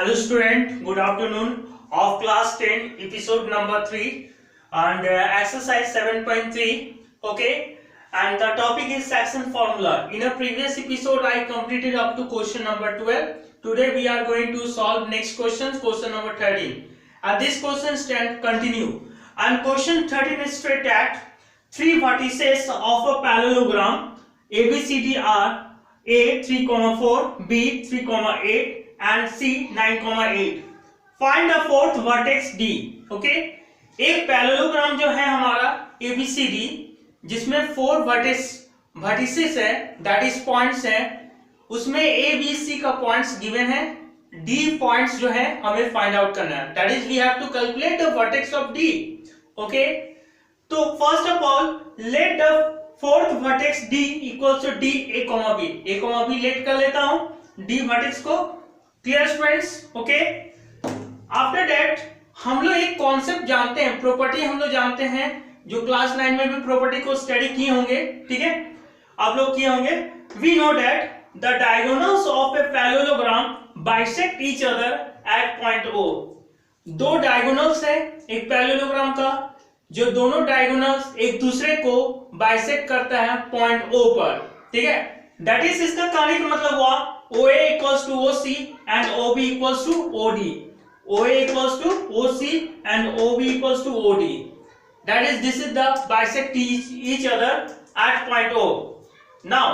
Hello student, good afternoon of class 10 episode number 3 and exercise 7.3. Okay, and the topic is section formula. In a previous episode I completed up to question number 12. Today we are going to solve next question number 13, and this question stand continue, and question 13 is straight at three vertices of a parallelogram ABCD are A 3,4, B 3,8 and C 9,8. Find the fourth vertex D. Okay, एक parallelogram जो है हमारा ABCD जिसमें 4 vertices है, that is points है, उसमें A B C का points given है, D पॉइंट्स जो है हमें फाइंड आउट करना है, that is we have to calculate the vertex of D. Okay, तो first of all let the fourth vertex D equals to D A, B let कर लेता हूं D वर्टेक्स को. Clear students? Okay, after that हम लोग एक concept जानते हैं, प्रॉपर्टी हम लोग जानते हैं, जो क्लास 9 में भी प्रॉपर्टी को स्टडी किए होंगे. ठीक है, आप लोग किए होंगे. We know that the diagonals of a parallelogram bisect each other at point O. दो डायगोनल्स है एक पैरेललोग्राम का, जो दोनों डायगोनल्स एक दूसरे को बाइसेक्ट करता है पॉइंट O पर. ठीक है, दैट इज इसका कहने का मतलब हुआ OA equals to OC and OB equals to OD. OA equals to OC and OB equals to OD. That is, this is the bisect each other at point O. Now,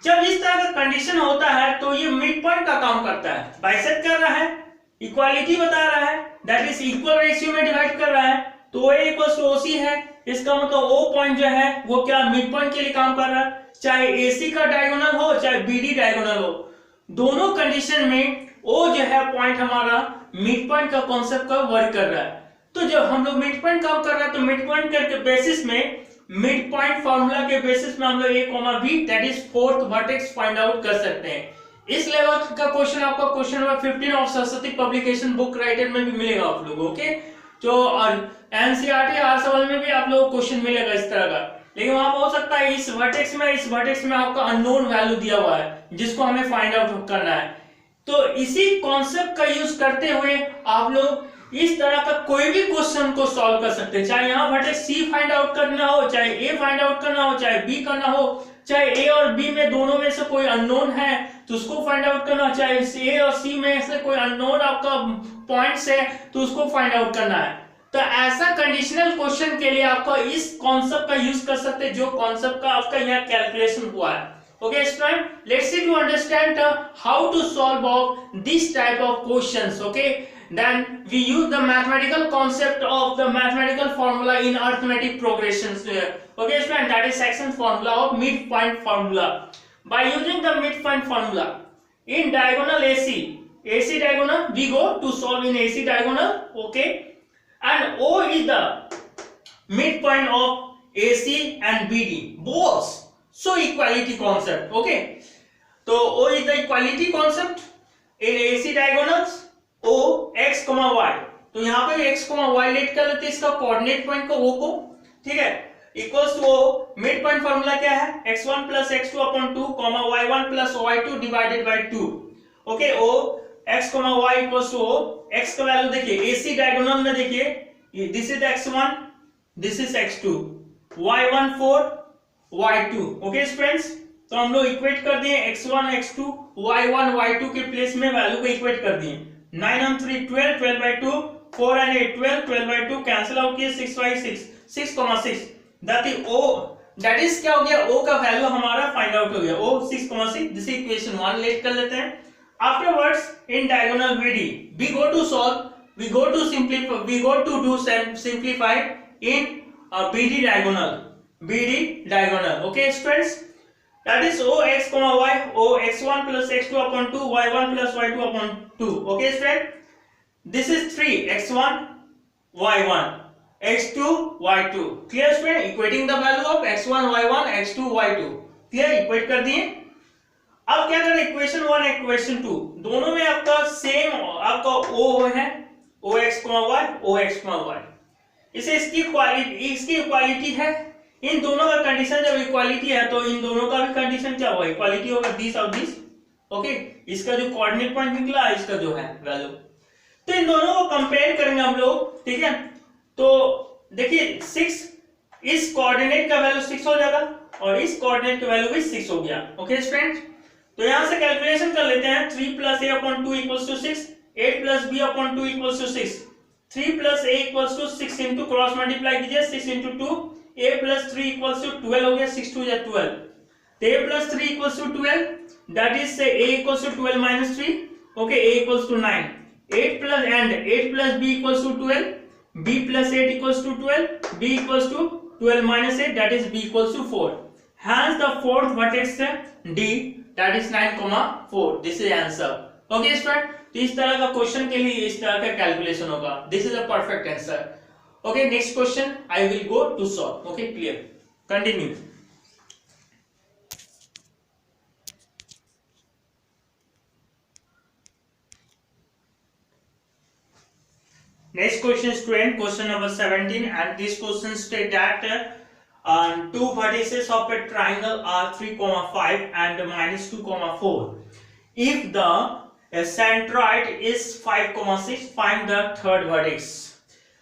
जब इस तरह का condition होता है तो ये mid point का काम करता है, बाइसेक्ट कर रहा है, इक्वालिटी बता रहा है, दैट इज इक्वल रेशियो में डिवाइड कर रहा है, तो OA equals to OC है. इसका मतलब O पॉइंट जो है वो क्या मिड पॉइंट के लिए काम कर रहा है, चाहे AC का डायगोनल हो चाहे BD डायगोनल हो, दोनों कंडीशन में O जो है पॉइंट हमारा मिड पॉइंट का कॉन्सेप्ट का वर्क कर रहा है. तो जब हम लोग मिड पॉइंट काम कर रहे हैं तो मिड पॉइंट के बेसिस में, मिड पॉइंट फार्मूला के बेसिस में हम लोग A, B that is fourth vertex find out कर सकते हैं. इस लेवल का क्वेश्चन आपका question number 15 of Saraswati publication book writer में भी मिलेगा आप लोगों. ओके, जो NCERT आरसवाल में भी आप लोगों को क्वेश्चन मिलेगा इस तरह का. लेकिन वहां हो सकता है इस वर्टेक्स में आपका अननोन वैल्यू दिया हुआ है जिसको हमें फाइंड आउट करना है. तो इसी कॉन्सेप्ट का यूज करते हुए आप लोग इस तरह का कोई भी क्वेश्चन को सॉल्व कर सकते हैं. चाहे यहाँ वर्टेक्स C फाइंड आउट करना हो, चाहे A फाइंड आउट करना हो, चाहे B करना हो, चाहे A और B में दोनों में से कोई अननोन है तो उसको फाइंड आउट करना हो, चाहे A और C में से कोई अननोन आपका पॉइंट्स है तो उसको फाइंड आउट करना है. तो ऐसा कंडीशनल क्वेश्चन के लिए आपका इस कॉन्सेप्ट का यूज कर सकते हैं जो कॉन्सेप्ट का आपका यहाँ कैलकुलेशन हुआ है. Okay student, let's see to understand how to solve of this type of questions. Okay, then we use the mathematical concept of the mathematical formula in arithmetic progressions. Okay student, that is section formula of midpoint formula. By using the midpoint formula in diagonal AC diagonal, we go to solve in AC diagonal. Okay, and O is the midpoint of AC and BD both. So equality concept. Okay, so O is the equality concept in AC diagonals O x, y. तो यहाँ पे x, y late कर लेते हैं इसका coordinate point को O को. ठीक है, equals to O. Mid point formula क्या है, x1 plus x2 upon 2, y1 plus y2 divided by 2. Okay, O x, y equals to O. x का वैल्यू देखिए AC डायगोनल में देखिए, this is x1, this is x2, y1 4, y2. Okay friends, तो हम लोग equate कर दिए x1 x2 y1 y2 के प्लेस में वैल्यू को इक्वेट कर दिए. 9 and 3 12, 12 by 2, 4 and 8 12, 12 by 2 cancel out किए, 6 by 6, 6,6. That is O, that is क्या हो गया, O का वैल्यू हमारा फाइंड आउट हो गया. O 6,6, दिस इक्वेशन 1 लेट कर लेते हैं. Afterwards in diagonal BD we go to solve, we go to simplify, we go to do simplify in BD diagonal. Okay students, that is O x, y, O x1 plus x2 upon 2, y1 plus y2 upon 2. Okay student, this is 3 x1 y1 x2 y2. Clear student? Equating the value of x1 y1 x2 y2. Clear? Equate कर दिए. अब क्या करें, equation 1 equation 2 दोनों में आपका same आपका O है, O x, y, O x, y. इसे इसकी इक्वालिटी है. इन दोनों का कंडीशन जब इक्वालिटी है तो इन दोनों का भी कंडीशन क्या होगा, इक्वालिटी होगा. दिस और दिस ओके, इसका जो कोऑर्डिनेट पॉइंट निकला, इसका जो है वैल्यू। तो इन दोनों को कंपेयर करेंगे हम लोग, ठीक है। तो देखिए 6, इस कोऑर्डिनेट का वैल्यू 6 हो जाएगा और इस कोऑर्डिनेट का वैल्यू भी 6 हो गया। ओके स्टूडेंट, तो यहां से कैलकुलेशन कर लेते हैं। 3 + a / 2 = 6, 8 + b / 2 = 6। 3 + a = 6 into cross multiply कीजिए, 6 × 2, a + 3 = 12 हो गया, 6 × 2 = 12। तो a + 3 = 12, that is say a = 12 - 3, okay, a = 9। 8 + b = 12, b + 8 = 12, b = 12 - 8, that is b = 4। Hence the fourth vertex D, that is 9, 4। This is answer। Okay student, तो इस तरह का question के लिए इस तरह का कैलकुलेशन होगा। This is a perfect answer। Okay, next question I will go to solve। Okay, clear? Continue। Next question student, question number 17, and this question state that two vertices of a triangle are 3, 5 and -2, 4. If the centroid is 5, 6, find the third vertex।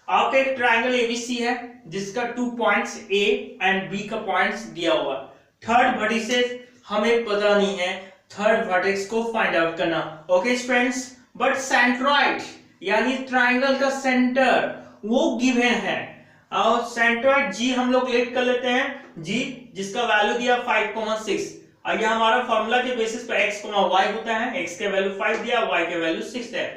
आपका एक triangle ABC है जिसका 2 points A and B का points दिया हुआ। Third vertices हमें पता नहीं है, थर्ड वर्टेक्स को फाइंड आउट करना। ओके फ्रेंड्स, बट सेंट्रॉइड यानी ट्राइंगल का सेंटर वो गिवन है, और सेंट्रॉइड जी हम लोग लेट कर लेते हैं, जी जिसका वैल्यू दिया 5, 6। और यह हमारा फॉर्मूला के बेसिस पर x, y होता है। x के वैल्यू 5 दिया, y के वैल्यू 6 है।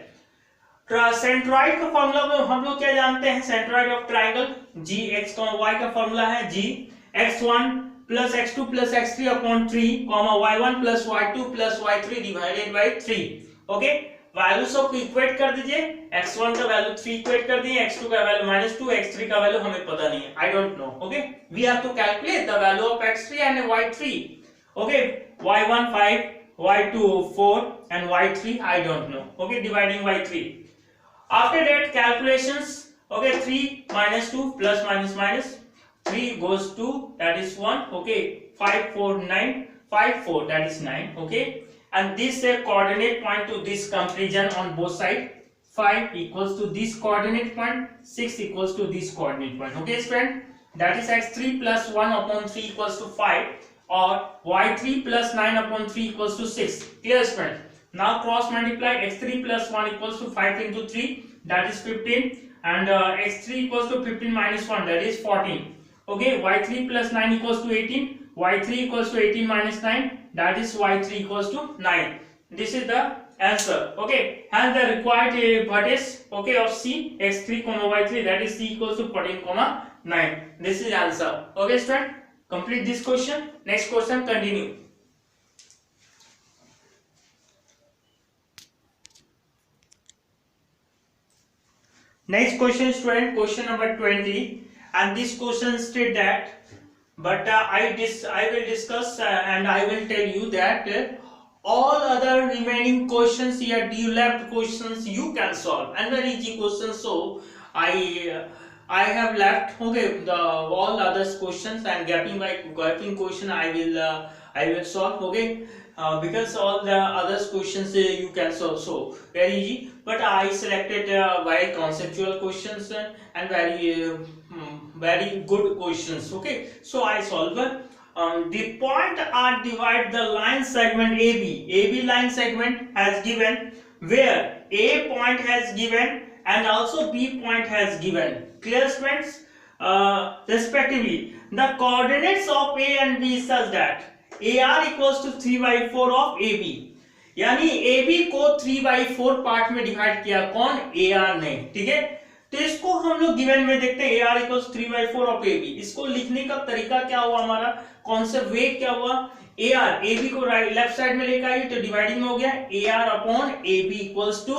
सेंट्रॉइड का फॉर्मूला में हम लोग क्या जानते हैं, centroid of triangle G x, y का फॉर्मूला है G x1 + x2 + x3 / 3, y1 + y2 + y3 divided by 3। Okay, values of equate कर दीजिए। x1 का वैल्यू 3 इक्वेट कर दिए, x2 का वैल्यू -2, x3 का वैल्यू हमें पता नहीं है, I don't know. Okay, we have to calculate the value of x3 and y3। Okay, y1 5, y2 4 and y3 I don't know। Okay, dividing by 3। After that calculations, okay, 3 - 2 +, - 3 goes to, that is 1। Okay, 5, 4 9, 5, 4, that is 9। Okay, and this coordinate point to this comparison on both sides। 5 equals to this coordinate point, 6 equals to this coordinate point। Okay friend, that is x3 + 1/3 equals to 5 or y3 + 9/3 equals to 6। Clear friend? Now cross multiply, x3 + 1 equals to 5 × 3, that is 15, and x3 equals to 15 - 1, that is 14। Okay, y3 + 9 equals to 18, y3 equals to 18 - 9, that is y3 equals to 9। This is the answer। Okay, hence the required vertex, okay, of C, x3, y3, that is C equals to 14, 9। This is answer। Okay student, complete this question। Next question, continue। Next question student, question number 20, and this question state that, but I will discuss and I will tell you that all other remaining questions here, you left questions you can solve, and very easy questions, so I have left, okay, the all others questions and gapping question I will solve। Okay, because all the others questions you can solve, so very easy, but I selected very conceptual questions and very good questions। Okay, so I solve the point are divide the line segment AB line segment has given, where A point has given and also B point has given। Clear friends? Respectively the coordinates of A and B is such that AR equals to 3/4 of AB, यानी AB को 3/4 part में divide किया, कौन? AR ने। ठीक है, तो इसको हम लोग गिवन में देखते हैं AR equals 3/4 of AB। इसको लिखने का तरीका क्या हुआ, हमारा कॉन्सेप्ट वे क्या हुआ, AR AB को लेफ्ट साइड में लेकर आइए तो डिवाइडिंग में हो गया, AR upon AB equals to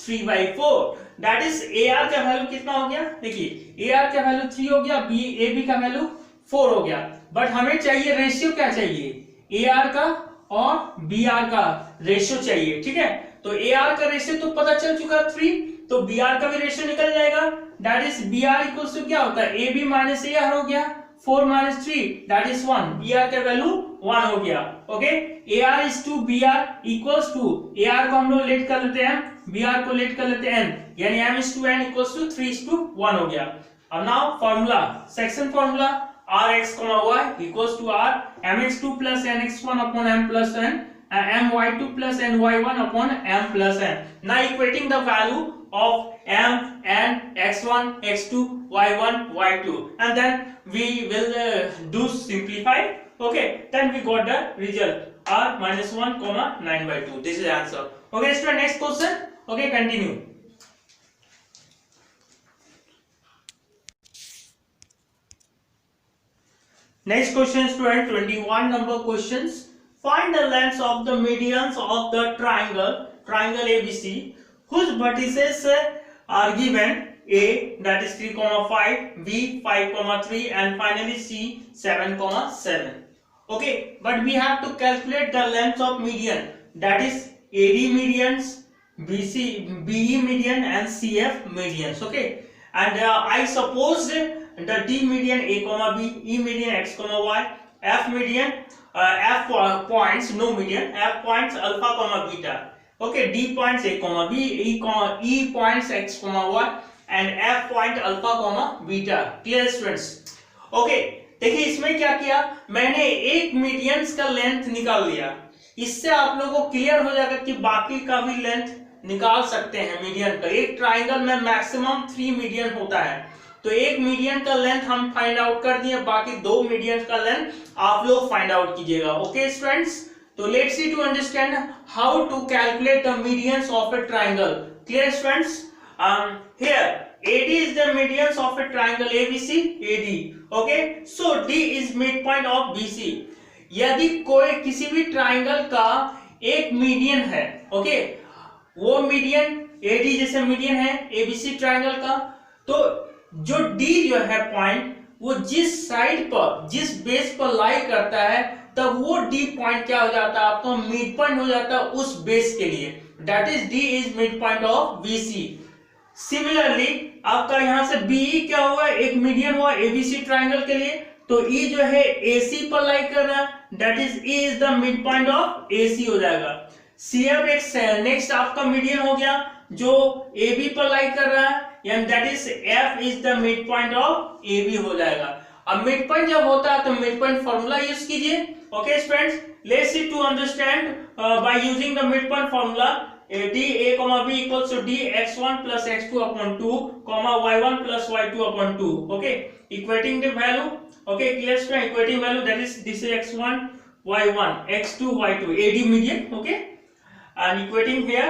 3/4। That is AR का वैल्यू कितना हो गया, देखिए AR का वैल्यू 3 हो गया, AB का वैल्यू 4 हो गया, बट हमें चाहिए रेशियो, क्या चाहिए, AR का और BR का रेशियो चाहिए। ठीक है, तो AR का रेशियो तो पता चल चुका 3, तो BR का भी रेशियो निकल जाएगा। That is BR equals to क्या होता है, AB - AR हो गया 4 minus 3 that is 1, BR का वैल्यू 1 हो गया। Okay, AR is to BR equals to, AR को हम लोग लेट कर लेते हैं BR को लेट कर लेते हैं N, यानी M is to N equals to 3 is to 1 हो गया। अब now formula, section formula Rx, Y equals to R mx2 plus nx1 upon m plus n my2 plus ny1 upon m plus n. Now equating the value of m, n, x1, x2, y1, y2, and then we will do simplify. Okay, then we got the result r minus 1 comma 9 by 2. This is the answer. Okay, student, next question. Okay, continue. Next question, student, 21 number questions. Find the lengths of the medians of the triangle ABC, whose vertices are given A, that is 3,5, B 5,3, and finally C 7,7. Okay, but we have to calculate the lengths of median, that is AD medians, BE median, and CF medians. Okay, and I suppose the D median A comma B, E median X comma Y, F median F points, no median, F points alpha comma beta. Okay, D points A comma B, E points X comma Y, and F point alpha comma beta. Clear students? Okay, देखिए इसमें क्या किया, मैंने एक medians का length निकाल लिया, इससे आप लोगों को क्लियर हो जाएगा कि बाकी का भी लेंथ निकाल सकते हैं मीडियन का। एक ट्राइंगल में मैक्सिमम 3 मीडियन होता है, तो एक मीडियन का लेंथ हम फाइंड आउट कर दिए, बाकी 2 मीडियन का लेंथ आप लोग फाइंड आउट कीजिएगा। ओके स्टूडेंट्स, तो let's see to understand how to calculate the medians of a triangle. Clear students? Here AD is the medians of a triangle ABC, AD. Okay, so D is midpoint of BC. यदि कोई किसी भी triangle का एक median है, okay, वो median AD जैसे median है ABC ट्राइंगल का, तो जो D जो है पॉइंट, वो जिस साइड पर, जिस बेस पर लाई करता है, तब वो D पॉइंट क्या हो जाता है, आपका मिड पॉइंट हो जाता है उस बेस के लिए। That is D is mid point of BC। Similarly आपका यहां से BE क्या हुआ, एक मीडियन हुआ ABC ट्राइंगल के लिए, तो E जो है AC पर लाई कर रहा है, that is E is the mid point of AC हो जाएगा। CF एक नेक्स्ट आपका मीडियन हो गया जो AB पर लाई कर रहा है, and that is F is the midpoint of AB हो जाएगा। अब मिड पॉइंट जब होता है तो मिड पॉइंट फॉर्मूला यूज कीजिए। Okay students, let's see to understand by using the mid point formula D A comma B equals to D x1 plus x2 upon 2 comma y1 plus y2 upon 2. Okay, equating the value. Okay, clear student, equating value, that is this is x1 y1 x2 y2 AD median. Okay, and equating here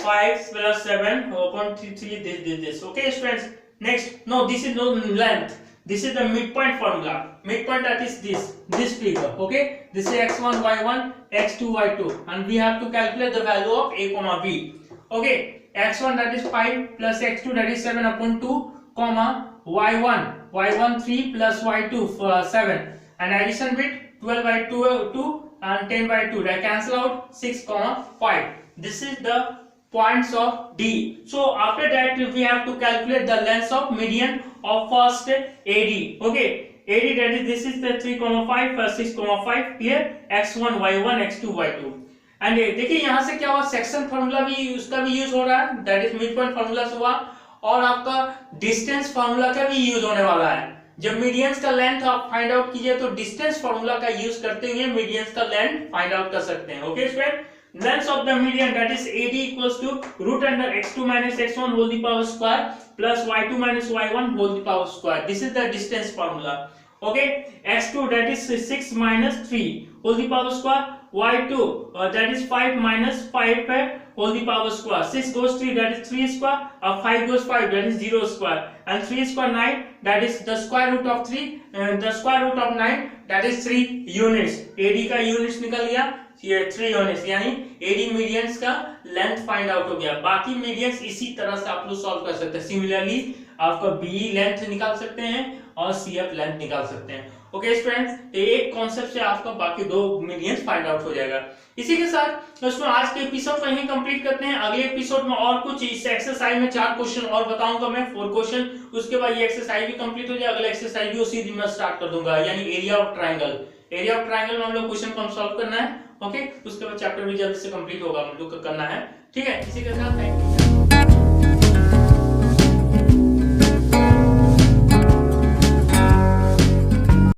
5 plus 7 upon 3 this. Okay students, next, no, this is no length, this is the midpoint formula. Midpoint, that is this figure. Okay, this is x1 y1 x2 y2, and we have to calculate the value of A comma B. Okay, x1 that is 5 plus x2 that is 7 upon 2 comma y1 3 plus y2 7, and addition bit 12 by 2 and 10 by 2, that cancel out 6 comma 5. This is the points of D. So after that we have to calculate the length of median of first AD. Okay, AD, that is this is the 3,5 6,5, clear, x1 y1 x2 y2, and देखिए यहाँ से क्या हुआ, section formula भी उसका भी use हो रहा है, that is mid point formula से हुआ, और आपका डिस्टेंस फार्मूला का भी यूज होने वाला है। जब मीडियंस का लेंथ आप फाइंड आउट कीजिए तो डिस्टेंस फार्मूला का यूज करते हुए मीडियंस का लेंथ फाइंड आउट कर सकते हैं। Okay student, length of the median, that is AD equals to root under x2 minus x1 whole the power square plus y2 minus y1 whole the power square. This is the distance formula. Okay, x2 that is 6 minus 3 whole the power square, y2 that is 5 minus 5 whole the power square, 6 goes 3 that is 3 square, 5 goes 5 that is 0 square, and 3 square 9 that is the square root of 3 the square root of 9 that is 3 units। AD का units निकल गया, ये 3 units, यानी AD medians का length find out हो गया। बाकी medians इसी तरह से आप लोग सॉल्व कर सकते हैं। सिमिलरली आपका BE लेंथ निकाल सकते हैं और CF लेंथ निकाल सकते हैं। ओके स्टूडेंट्स, तो एक कॉन्सेप्ट से आपका बाकी 2 मिलियंस फाइंड आउट हो जाएगा। इसी के साथ दोस्तों आज के एपिसोड को यहीं कंप्लीट करते हैं। अगले एपिसोड में और कुछ इस एक्सरसाइज में 4 क्वेश्चन और बताऊंगा मैं, 4 क्वेश्चन। उसके बाद ये एक्सरसाइज भी कंप्लीट हो जाए, अगला एक्सरसाइज भी उसी दिन में स्टार्ट कर दूंगा, यानी area of triangle. Area of triangle में हम लोग क्वेश्चन को सॉल्व करना है। ओके, उसके बाद चैप्टर भी जल्द से कंप्लीट होगा, हम लोग को करना है। ठीक है, इसी के साथ थैंक यू।